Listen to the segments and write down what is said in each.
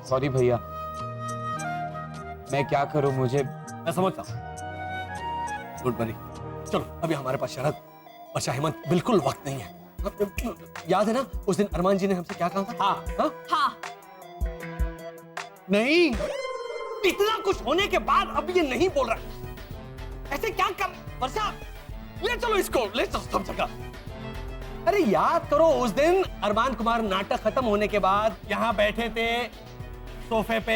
Sorry भैया, मैं क्या करूं, मुझे मैं समझता हूँ। डोंट वरी, चलो अभी हमारे पास शरद और शाहिमत बिल्कुल वक्त नहीं है। याद है ना उस दिन अरमान जी ने हमसे क्या कहा था? हाँ हाँ हाँ। नहीं, इतना कुछ होने के बाद अब ये नहीं बोल रहा। ऐसे क्या कर वर्षा, ले चलो इसको, ले चलो सब जगह। अरे याद करो उस दिन अरमान कुमार नाटक खत्म होने के बाद यहाँ बैठे थे सोफे पे,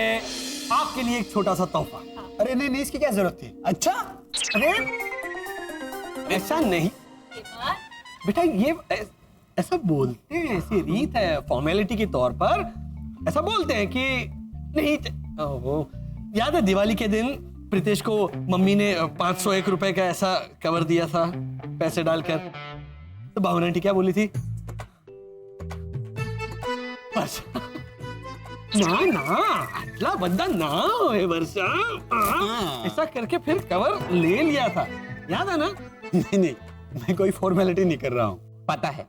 आपके लिए एक छोटा सा तोहफा। अरे नहीं नहीं, इसकी क्या जरूरत थी? अच्छा, अरे ऐसा नहीं बेटा, ये ऐसा बोलते हैं, ऐसी रीत है फॉर्मेलिटी के तौर पर ऐसा बोलते हैं कि नहीं। वो याद है दिवाली के दिन प्रीतेश को मम्मी ने 501 रुपए का ऐसा कवर दिया था पैसे डालकर, तो भावना आंटी क्या बोली थी? ना ना, अगला बंदा ना होए वर्षा, ऐसा करके फिर कवर ले लिया था, याद है ना? नहीं नहीं, मैं कोई फॉर्मेलिटी नहीं कर रहा हूँ। पता है,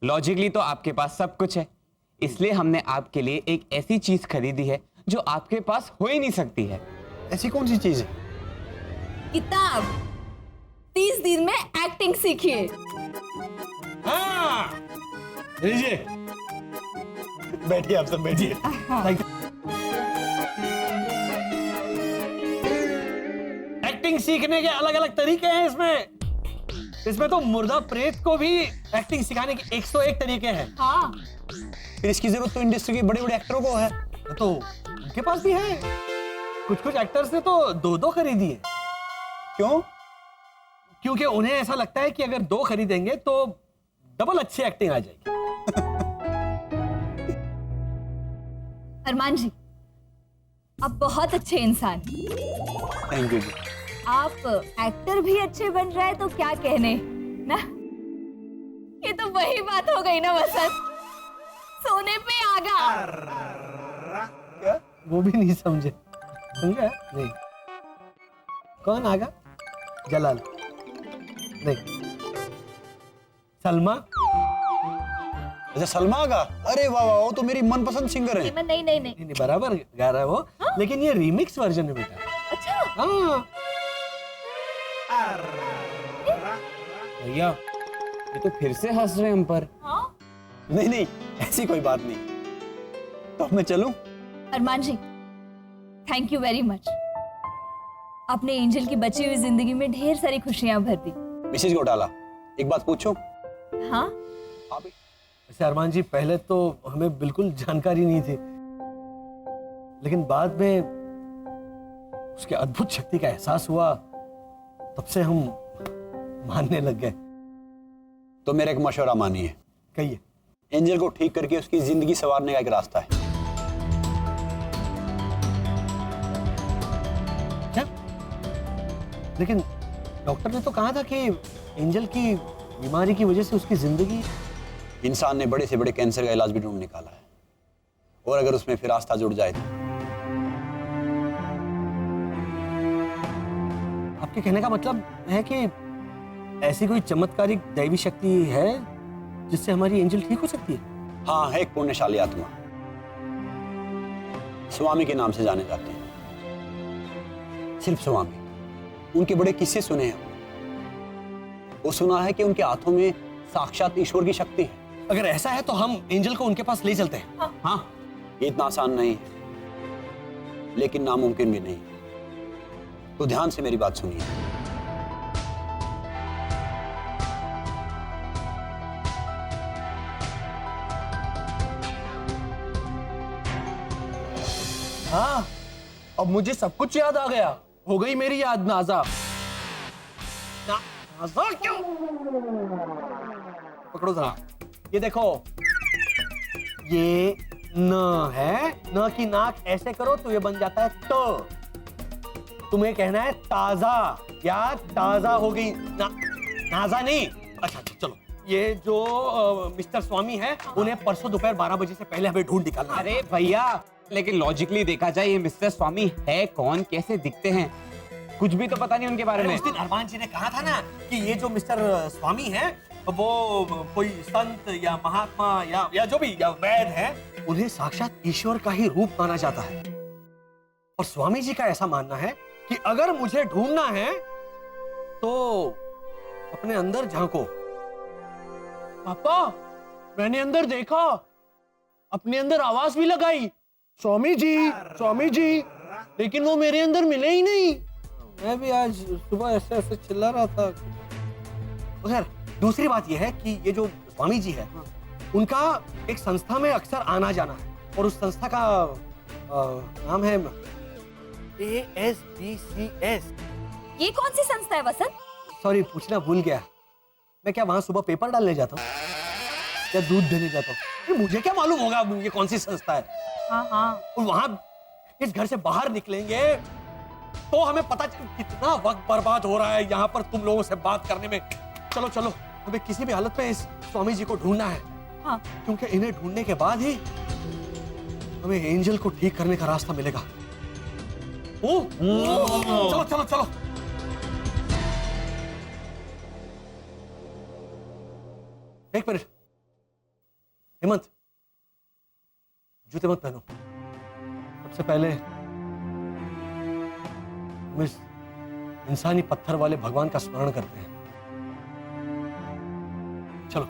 लॉजिकली तो आपके पास सब कुछ है, इसलिए हमने आपके लिए एक ऐसी चीज खरीदी है जो आपके पास हो ही नहीं सकती है। ऐसी कौन सी चीज है? किताब। 30 दिन में एक्टिंग सीखिए। हाँ, लीजिए, बैठिए आप सब, बैठिए। एक्टिंग सीखने के अलग अलग तरीके हैं इसमें। इसमें तो मुर्दा प्रेत को भी एक्टिंग सिखाने के 101 तरीके हैं। हाँ। फिर इसकी जरूरत तो इंडस्ट्री के बड़े बड़े एक्टरों को है। तो उनके पास भी है। कुछ कुछ एक्टर्स ने तो 2-2 खरीदी है। क्यों? क्योंकि उन्हें ऐसा लगता है कि अगर 2 खरीदेंगे तो डबल अच्छी एक्टिंग आ जाएगी। अरमान जी, आप बहुत अच्छे इंसान। थैंक यू जी। आप एक्टर भी अच्छे बन रहे हैं तो क्या कहने ना। ये तो वही बात हो गई ना वसंत, सोने पे आगा। क्या? वो भी नहीं समझे? समझा नहीं? कौन आगा? जलाल नहीं, सलमा। अच्छा, सलमा का? अरे वाह वाह, वो तो मेरी मनपसंद सिंगर है। नहीं नहीं नहीं। नहीं, बराबर गा रहा है वो। हाँ? लेकिन ये रीमिक्स वर्जन है बेटा। अच्छा। हाँ भैया, ये तो फिर से हंस रहे हैं हम पर। हाँ? नहीं नहीं, ऐसी कोई बात नहीं। तो मैं चलूं? अरमान जी, थैंक यू वेरी मच। आपने एंजल की बची हुई जिंदगी में ढेर सारी खुशियां भर दी। मिसेज घोटाला, एक बात पूछो। हाँ? आप वैसे अरमान जी, पहले तो हमें बिल्कुल जानकारी नहीं थी, लेकिन बाद में उसके अद्भुत शक्ति का एहसास हुआ, तब से हम मानने लग गए। तो मेरा एक मशवरा मानिए। कहिए। एंजल को ठीक करके उसकी जिंदगी संवारने का एक रास्ता है। क्या? लेकिन डॉक्टर ने तो कहा था कि एंजल की बीमारी की वजह से उसकी जिंदगी। इंसान ने बड़े से बड़े कैंसर का इलाज भी ढूंढ निकाला है, और अगर उसमें फिर आस्था जुड़ जाए तो। आपके कहने का मतलब है कि ऐसी कोई चमत्कारिक दैवी शक्ति है जिससे हमारी एंजल ठीक हो सकती है? हाँ, है एक पुण्यशाली आत्मा, स्वामी के नाम से जाने जाते हैं। सिर्फ स्वामी। उनके बड़े किस्से सुने हैं। वो सुना है कि उनके हाथों में साक्षात ईश्वर की शक्ति है। अगर ऐसा है तो हम एंजल को उनके पास ले चलते हैं। हाँ, ये इतना आसान नहीं है, लेकिन नामुमकिन भी नहीं है। तो ध्यान से मेरी बात सुनिए। हाँ, अब मुझे सब कुछ याद आ गया। हो गई मेरी याद नाजा। नाजा क्यों? पकड़ो जरा, ये देखो, ये न है। न की नाक ऐसे करो तो ये बन जाता है तो। तुम्हें कहना है ताजा, याद ताजा हो गई ना, नाजा नहीं। अच्छा चलो, ये जो मिस्टर स्वामी है, उन्हें परसों दोपहर 12 बजे से पहले हमें ढूंढ निकालना है। अरे भैया, लेकिन लॉजिकली देखा जाए ये मिस्टर स्वामी है कौन, कैसे दिखते हैं, कुछ भी तो पता नहीं उनके बारे में। उस दिन अरमान जी ने कहा था ना कि ये जो मिस्टर स्वामी है वो कोई संत या महात्मा या जो भी या वैद है, उन्हें साक्षात ईश्वर का ही रूप माना जाता है। और स्वामी जी का ऐसा मानना है कि अगर मुझे ढूंढना है तो अपने अंदर झांको। पापा, मैंने अंदर देखा, अपने अंदर आवाज भी लगाई, स्वामी जी, लेकिन वो मेरे अंदर मिले ही नहीं। मैं भी आज सुबह ऐसे ऐसे चिल्ला रहा था। खैर, दूसरी बात यह है कि ये जो स्वामी जी है, उनका एक संस्था में अक्सर आना जाना है, और उस संस्था का नाम है ASBCS। ये कौन सी संस्था है वसंत? सॉरी, पूछना भूल गया। मैं क्या वहां सुबह पेपर डालने जाता हूँ या दूध देने जाता हूँ? मुझे क्या मालूम होगा ये कौन सी संस्था है। हाँ। और वहां इस घर से बाहर निकलेंगे तो हमें पता चले कितना वक्त बर्बाद हो रहा है यहाँ पर तुम लोगों से बात करने में। चलो चलो, हमें किसी भी हालत में इस स्वामी जी को ढूंढना है। हाँ। क्योंकि इन्हें ढूंढने के बाद ही हमें एंजल को ठीक करने का रास्ता मिलेगा। चलो चलो चलो। एक मिनट, हेमंत, जूते मत पहनो। सबसे पहले हम इस इंसानी पत्थर वाले भगवान का स्मरण करते हैं। चलो।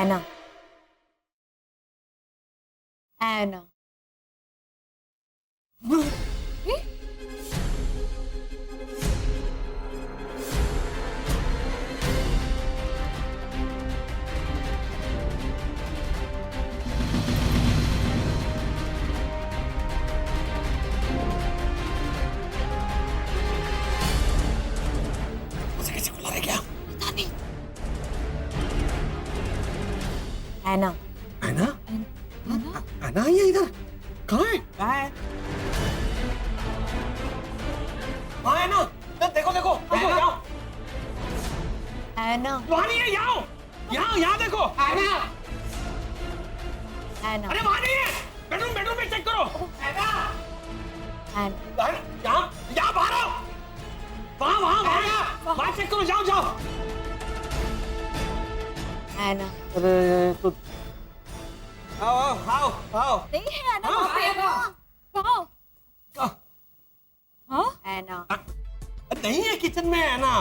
एना। किसी को ला रहे क्या? पता नहीं। एना। एना? एना ये इधर कहाँ है? हाँ एना, देखो देखो देखो, यहाँ एना। वहाँ नहीं है, यहाँ यहाँ देखो। एना। अरे वहाँ नहीं है, बेडरूम में चेक करो। एना। यहाँ बाहर आओ, वहाँ चेक करो, जाओ। एना। अरे तो आओ। नहीं है एना वहाँ पे। कहाँ? हाँ? एना। नहीं है, किचन में है ना,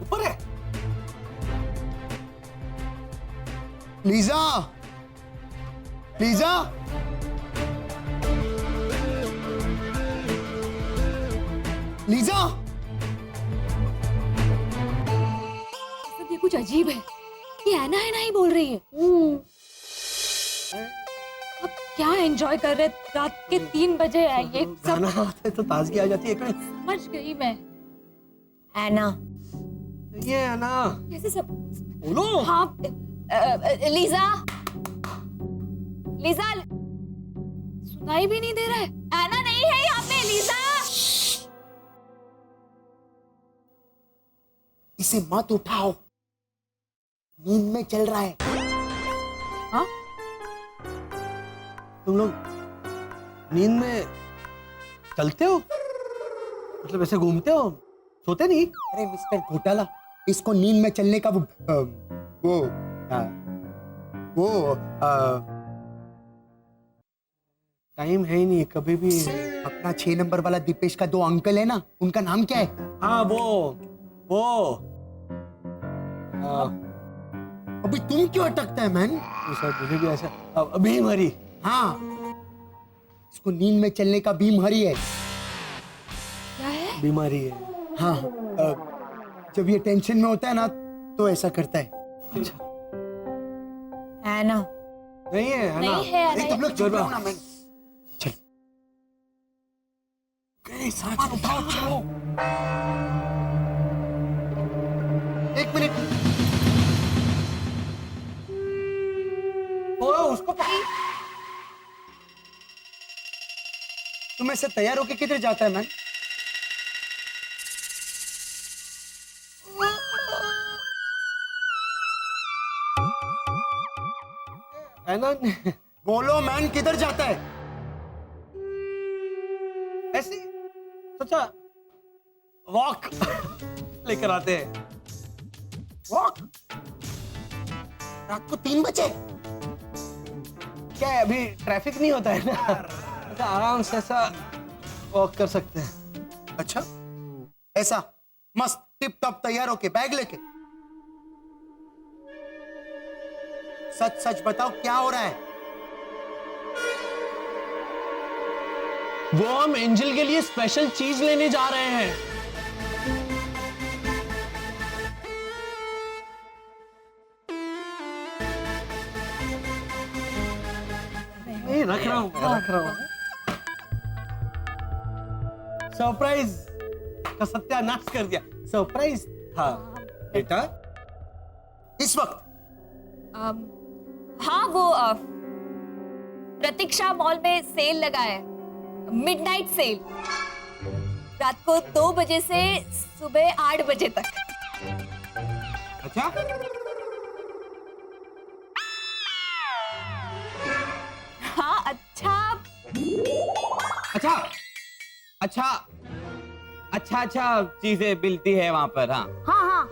ऊपर है। Lisa, Lisa, Lisa. सब ये कुछ अजीब है। ये एना ही बोल रही है। अब क्या एंजॉय कर रहे? रात के 3 बजे है ये सब। गाना आते तो ताजगी आ जाती है। समझ गई मैं। एना। ये है ना, कैसे सब? बोलो। हाँ, लीजा, सुनाई भी नहीं दे रहा है। एना नहीं है यहाँ पे, लीजा। इसे मत उठाओ, नींद में चल रहा है। हाँ? तुम लोग नींद में चलते हो? मतलब ऐसे घूमते हो, सोते नहीं? अरे मिस्टर घोटाला, इसको नींद में चलने का वो टाइम है ही नहीं कभी भी। अपना 6 नंबर वाला दीपेश का 2 अंकल है ना, उनका नाम क्या है? हाँ वो अभी तुम क्यों अटकता है मैन? सर मुझे भी ऐसा अभी मरी। हाँ, इसको नींद में चलने का बीमारी है। क्या है? बीमारी है। हाँ, जब ये टेंशन में होता है ना तो ऐसा करता है। अच्छा, है ना? नहीं है ना? नहीं है नहीं, ना? तुम लोग चुप रहो ना। मैं चल सामान उठाओ, चलो। एक मिनट। ओ, उसको पकड़। तुम ऐसे तैयार होके किधर जाता है मैन? है ना? बोलो मैन, किधर जाता है? ऐसे सोचा वॉक लेकर आते हैं। वॉक? रात को 3 बजे? क्या है, अभी ट्रैफिक नहीं होता है ना, ऐसा आराम से ऐसा वॉक कर सकते हैं। अच्छा, ऐसा मस्त टिप टॉप तैयार होके बैग लेके? सच सच बताओ, क्या हो रहा है? वो हम एंजल के लिए स्पेशल चीज लेने जा रहे हैं। नहीं, रख रहा हूँ, मैं रख रहा हूँ। सरप्राइज का सत्यानाश कर दिया। सरप्राइज था बेटा। इस वक्त? हाँ, वो प्रतीक्षा मॉल में सेल लगा है, मिडनाइट सेल, रात को 2 बजे से सुबह 8 बजे तक। अच्छा, हाँ, अच्छा। अच्छा अच्छा अच्छा अच्छा चीजें मिलती है वहां पर। हाँ हाँ हाँ,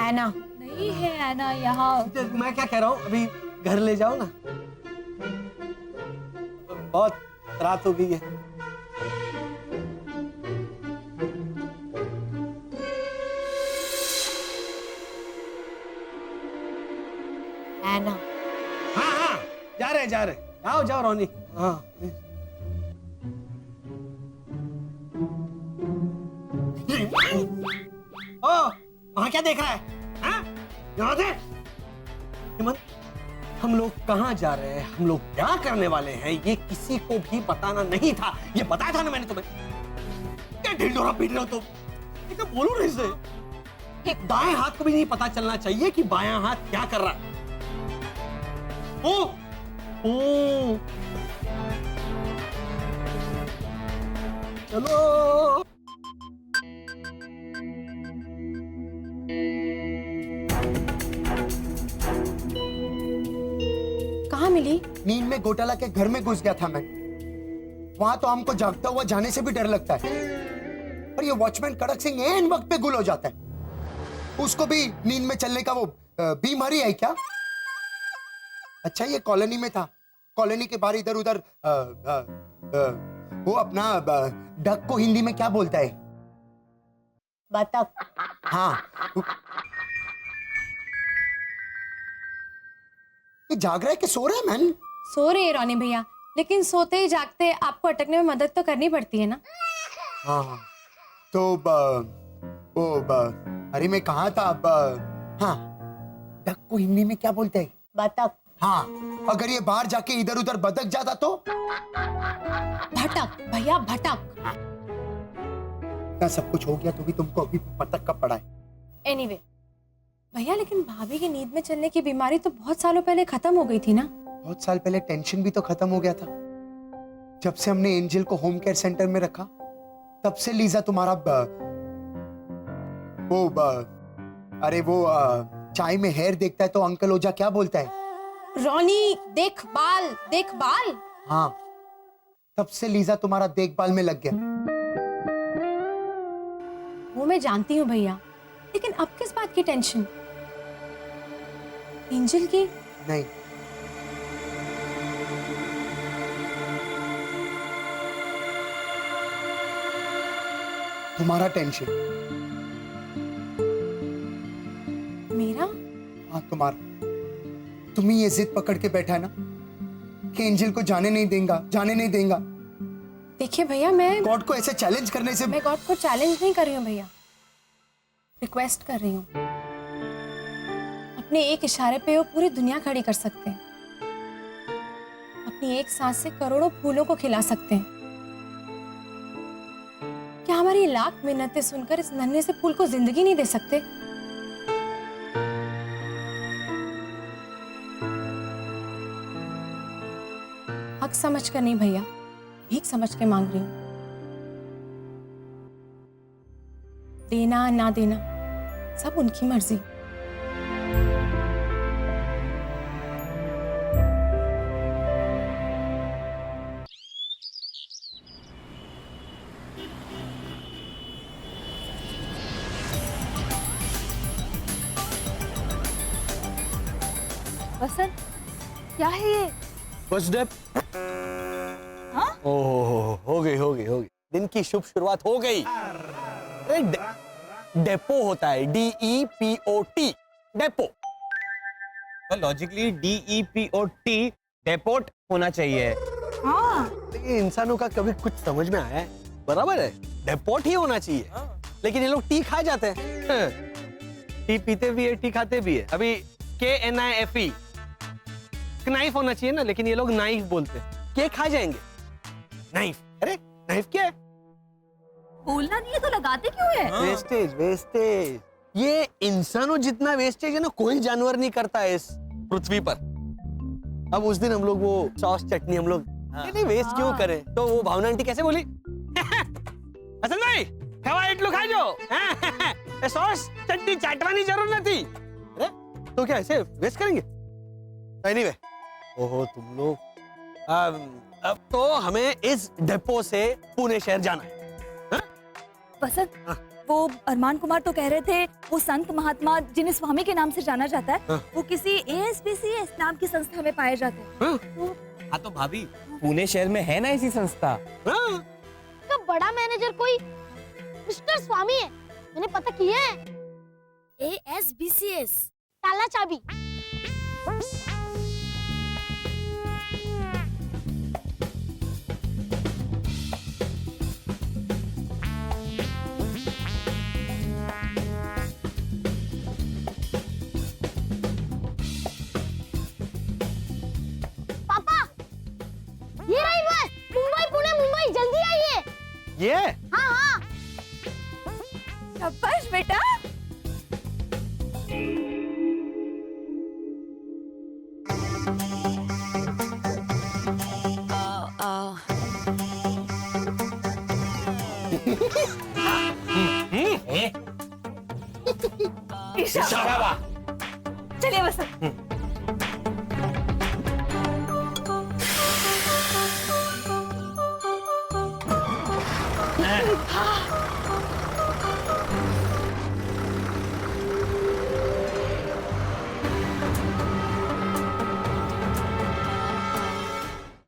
एना नहीं है, एना यहाँ। मैं क्या कह रहा हूँ, अभी घर ले जाओ ना, बहुत रात हो गई है। एना हाँ हाँ, जा रहे जाओ जाओ रोनी। हाँ, ओ, वहां क्या देख रहा है? हाँ? यहाँ देख। हेमंत, हम लोग कहाँ जा रहे हैं, हम लोग क्या करने वाले हैं, ये किसी को भी बताना नहीं था। ये बताया था ना मैंने तुम्हें। क्या ढिंढोरा पीट रहे हो तुम? ये क्या बोलो रही से? एक दाएं हाथ को भी नहीं पता चलना चाहिए कि बायां हाथ क्या कर रहा है। ओ, चलो। कहाँ मिली? नींद में घोटाला के घर में घुस गया था मैं। वहां तो हमको जागता हुआ जाने से भी डर लगता है, और ये वॉचमैन कड़क सिंह एन वक्त पे गुल हो जाता है। उसको भी नींद में चलने का वो बीमारी है क्या? अच्छा, ये कॉलोनी में था, कॉलोनी के बाहर इधर उधर वो अपना डक को हिंदी में क्या बोलता है? बतख। हाँ, ये जाग रहा है कि सो रहा है मैन? सो रहे हैं रोनी भैया, लेकिन सोते ही जागते आपको अटकने में मदद तो करनी पड़ती है ना। हाँ, तो अरे मैं कहा था हाँ, डक को हिंदी में क्या बोलते हैं? बतख। हाँ, अगर ये बाहर जाके इधर उधर बदक जाता तो? भटक भैया, भटक। इतना सब कुछ हो गया तो भी तुमको अभी बतख का पड़ा है। एनीवे भैया, लेकिन भाभी की नींद में चलने की बीमारी तो बहुत सालों पहले खत्म हो गई थी ना। बहुत साल पहले टेंशन भी तो खत्म हो गया था। जब से हमने एंजल को होम केयर सेंटर में रखा, तब से लीजा तुम्हारा अरे वो चाय में हेयर देखता है तो अंकल ओजा क्या बोलता है? रोनी, देखभाल देखभाल। हाँ, तब से लीजा तुम्हारा देखभाल में लग गया। वो मैं जानती हूँ भैया, लेकिन अब किस बात की टेंशन? एंजल की? नहीं, तुम्हारा टेंशन। मेरा? हाँ, तुम्हारा। तुम ही ये जिद पकड़ के बैठा है ना कि एंजल को जाने नहीं देगा। देखिए भैया, मैं गॉड को ऐसे चैलेंज करने से गॉड को चैलेंज नहीं कर रही हूँ भैया, रिक्वेस्ट कर रही हूँ। अपने एक इशारे पे वो पूरी दुनिया खड़ी कर सकते हैं। अपनी एक सांस से करोड़ों फूलों को खिला सकते हैं। क्या हमारी लाख मिन्नतें सुनकर इस नन्हे से फूल को जिंदगी नहीं दे सकते? हक समझ कर नहीं भैया, भीख समझ के मांग रही हूं। देना ना देना सब उनकी मर्जी। वसंत, क्या है ये? First step. ओह, हो गई। दिन की शुभ शुरुआत हो गई। अरे डेपो होता है, DEPOT, depot. Logically DEPOT deputy होना चाहिए। हाँ, लेकिन इंसानों का कभी कुछ समझ में आया है? बराबर है, डेपोट ही होना चाहिए। लेकिन ये लोग टी खा जाते हैं। टी पीते भी है, टी खाते भी है। अभी KNIFE नाइफ होना चाहिए ना, लेकिन ये लोग नाइफ बोलते हैं। के खा जाएंगे नाइफ। अरे नाइफ क्या है? बोलना नहीं है तो लगाते क्यों है? वेस्टेज। ये इंसानों जितना वेस्टेज है ना, कोई जानवर नहीं करता है इस पृथ्वी पर। अब उस दिन हम लोग वो सॉस चटनी हम लोग नहीं वेस्ट क्यों करें, तो वो भावना आंटी कैसे बोली, असल भाई खवा એટલું ખાજો, सॉस चटनी चाटवानी जरूर नहीं। अरे तो क्या ऐसे वेस्ट करेंगे? एनीवे, ओहो तुम लोग, अब तो हमें इस डिपो से पुणे शहर जाना है। वसंत, वो अरमान कुमार तो कह रहे थे वो संत महात्मा जिन्हें स्वामी के नाम से जाना जाता है, वो किसी ASPCS नाम की संस्था में पाए जाते हैं। हाँ तो भाभी, पुणे शहर में है ना ऐसी संस्था। का बड़ा मैनेजर कोई मिस्टर स्वामी है, मैंने पता किया है। ASBCS ताला चाबी। पापा, ये रही बस, मुंबई पुणे मुंबई, जल्दी आइए। ये हाँ, शाबाश बेटा। ईशा, चलिए वसंत।